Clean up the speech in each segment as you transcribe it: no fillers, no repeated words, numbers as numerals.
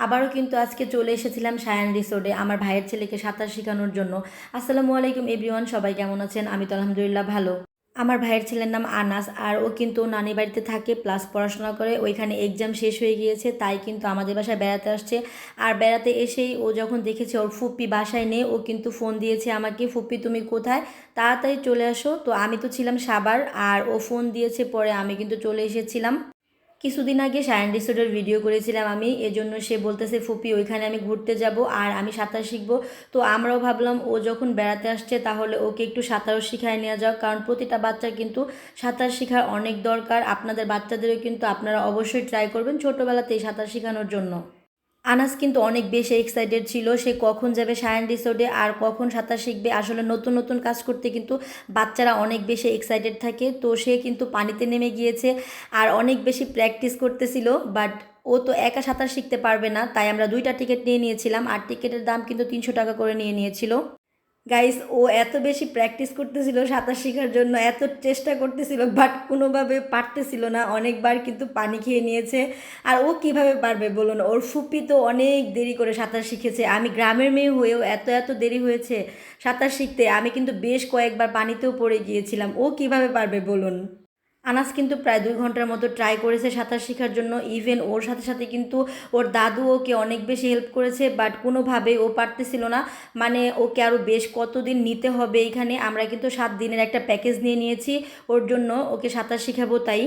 আবারও কিন্তু আজকে চলে এসেছিলাম সায়ান রিসোর্টে আমার ভাইয়ের ছেলেকে সাঁতার শেখানোর জন্য। আসসালামু আলাইকুম এভরিওয়ান, সবাই কেমন আছেন? আমি তো আলহামদুলিল্লাহ ভালো। আমার ভাইয়ের ছেলের নাম আনাস, আর ও কিন্তু নানি বাড়িতে থাকে প্লাস পড়াশোনা করে। ওইখানে এক্সাম শেষ হয়ে গিয়েছে, তাই কিন্তু আমাদের বাসায় বেড়াতে আসছে। আর বেড়াতে এসেই ও যখন দেখেছে ওর ফুপ্পি বাসায় নেই, ও কিন্তু ফোন দিয়েছে আমাকে, ফুপ্পি তুমি কোথায়, তাড়াতাড়ি চলে আসো। তো আমি তো ছিলাম সাবার, আর ও ফোন দিয়েছে, পরে আমি কিন্তু চলে এসেছিলাম। কিছুদিন আগে সায়ান রিসোর্টের ভিডিও করেছিলাম আমি, এজন্য সে বলতেছে ফুপি ওইখানে আমি ঘুরতে যাব আর আমি সাঁতার শিখবো। তো আমরাও ভাবলাম ও যখন বেড়াতে আসছে তাহলে ওকে একটু সাঁতারও শিখায় নেওয়া যাক, কারণ প্রতিটা বাচ্চার কিন্তু সাঁতার শেখার অনেক দরকার। আপনাদের বাচ্চাদেরও কিন্তু আপনারা অবশ্যই ট্রাই করবেন ছোটোবেলাতেই সাঁতার শেখানোর জন্য। আনাস কিন্তু অনেক বেশি এক্সাইটেড ছিল, সে কখন যাবে সায়ান রিসোর্টে আর কখন সাঁতার শিখবে। আসলে নতুন নতুন কাজ করতে কিন্তু বাচ্চারা অনেক বেশি এক্সাইটেড থাকে। তো সে কিন্তু পানিতে নেমে গিয়েছে আর অনেক বেশি প্র্যাকটিস করতেছিল। বাট ও তো একা সাঁতার শিখতে পারবে না, তাই আমরা দুইটা টিকিট নিয়ে নিয়েছিলাম, আর টিকিটের দাম কিন্তু 300 টাকা করে নিয়ে নিয়েছিল। গাইস, ও এত বেশি প্র্যাকটিস করতেছিল সাঁতার শেখার জন্য, এত চেষ্টা করতেছিল, বাট কোনোভাবে পারতেছিল না। অনেকবার কিন্তু পানি খেয়ে নিয়েছে। আর ও কিভাবে পারবে বলুন? ওর ফুপি তো অনেক দেরি করে সাঁতার শিখেছে। আমি গ্রামের মেয়ে হয়েও এত এত দেরি হয়েছে সাঁতার শিখতে। আমি কিন্তু বেশ কয়েকবার পানিতেও পড়ে গিয়েছিলাম। ও কিভাবে পারবে বলুন? আনাস কিন্তু প্রায় 2 ঘন্টার মতো ট্রাই করেছে সাঁতার শেখার জন্য। ইভেন ওর সাথে সাথে কিন্তু ওর দাদু ওকে অনেক বেশি হেল্প করেছে, বাট কোনোভাবেই ও পারতেছিল না। মানে ওকে আরও বেশ কতদিন নিতে হবে এইখানে। আমরা কিন্তু 7 দিনের একটা প্যাকেজ নিয়ে নিয়েছি ওর জন্য, ওকে সাঁতার শেখাবো তাই।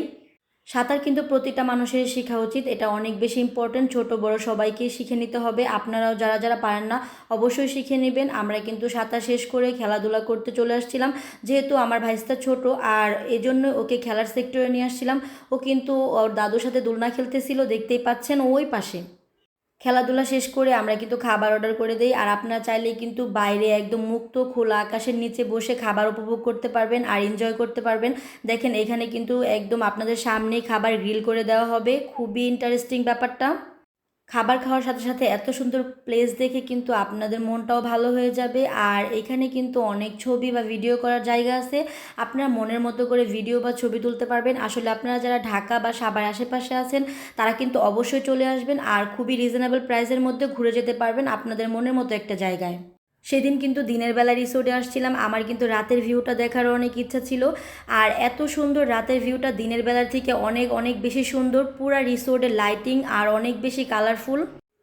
সাঁতার কিন্তু প্রতিটা মানুষের শেখা উচিত, এটা অনেক বেশি ইম্পর্ট্যান্ট। ছোট বড় সবাইকেই শিখে নিতে হবে। আপনারাও যারা যারা পারেন না অবশ্যই শিখে নেবেন। আমরা কিন্তু সাঁতার শেষ করে খেলাধুলা করতে চলে আসছিলাম, যেহেতু আমার ভাইস্তা ছোট, আর এজন্য ওকে খেলার সেক্টরে নিয়ে আসছিলাম। ও কিন্তু ওর দাদুর সাথে দোলনা খেলতেছিল, দেখতেই পাচ্ছেন ওই পাশে। খেলাধুলা শেষ করে আমরা কিন্তু খাবার অর্ডার করে দেই, আর আপনারা চাইলেই কিন্তু বাইরে একদম মুক্ত খোলা আকাশের নিচে বসে খাবার উপভোগ করতে পারবেন আর এনজয় করতে পারবেন। দেখেন এখানে কিন্তু একদম আপনাদের সামনেই খাবার গ্রিল করে দেওয়া হবে, খুবই ইন্টারেস্টিং ব্যাপারটা। খাবার খাওয়ার সাথে সাথে এত সুন্দর প্লেস দেখে কিন্তু আপনাদের মনটাও ভালো হয়ে যাবে। আর এখানে কিন্তু অনেক ছবি বা ভিডিও করার জায়গা আছে, আপনারা মনের মতো করে ভিডিও বা ছবি তুলতে পারবেন। আসলে আপনারা যারা ঢাকা বা সাভার আশেপাশে আছেন তারা কিন্তু অবশ্যই চলে আসবেন, আর খুবই রিজনেবল প্রাইসের মধ্যে ঘুরে যেতে পারবেন আপনাদের মনের মতো একটা জায়গায়। সেদিন কিন্তু দিনের বেলা রিসোর্টে আসছিলাম, আমার কিন্তু রাতের ভিউটা দেখারও অনেক ইচ্ছা ছিল। আর এত সুন্দর রাতের ভিউটা দিনের বেলার থেকে অনেক অনেক বেশি সুন্দর। পুরা রিসোর্টের লাইটিং আর অনেক বেশি কালারফুল।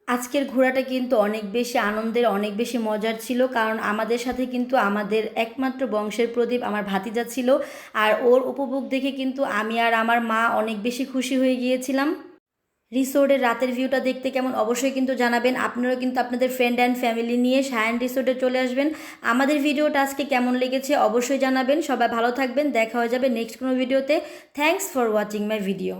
আজকের ঘোরাটা কিন্তু অনেক বেশি আনন্দের, অনেক বেশি মজার ছিল, কারণ আমাদের সাথে কিন্তু আমাদের একমাত্র বংশের প্রদীপ আমার ভাতিজা ছিল। আর ওর উপভোগ দেখে কিন্তু আমি আর আমার মা অনেক বেশি খুশি হয়ে গিয়েছিলাম। রিসোর্টের রাতের ভিউটা দেখতে কেমন অবশ্যই কিন্তু জানাবেন। আপনারাও কিন্তু আপনাদের ফ্রেন্ড অ্যান্ড ফ্যামিলি নিয়ে সায়ান রিসোর্টে চলে আসবেন। আমাদের ভিডিওটা আজকে কেমন লেগেছে অবশ্যই জানাবেন। সবাই ভালো থাকবেন, দেখা হয়ে যাবে নেক্সট কোনো ভিডিওতে। Thanks for watching my video.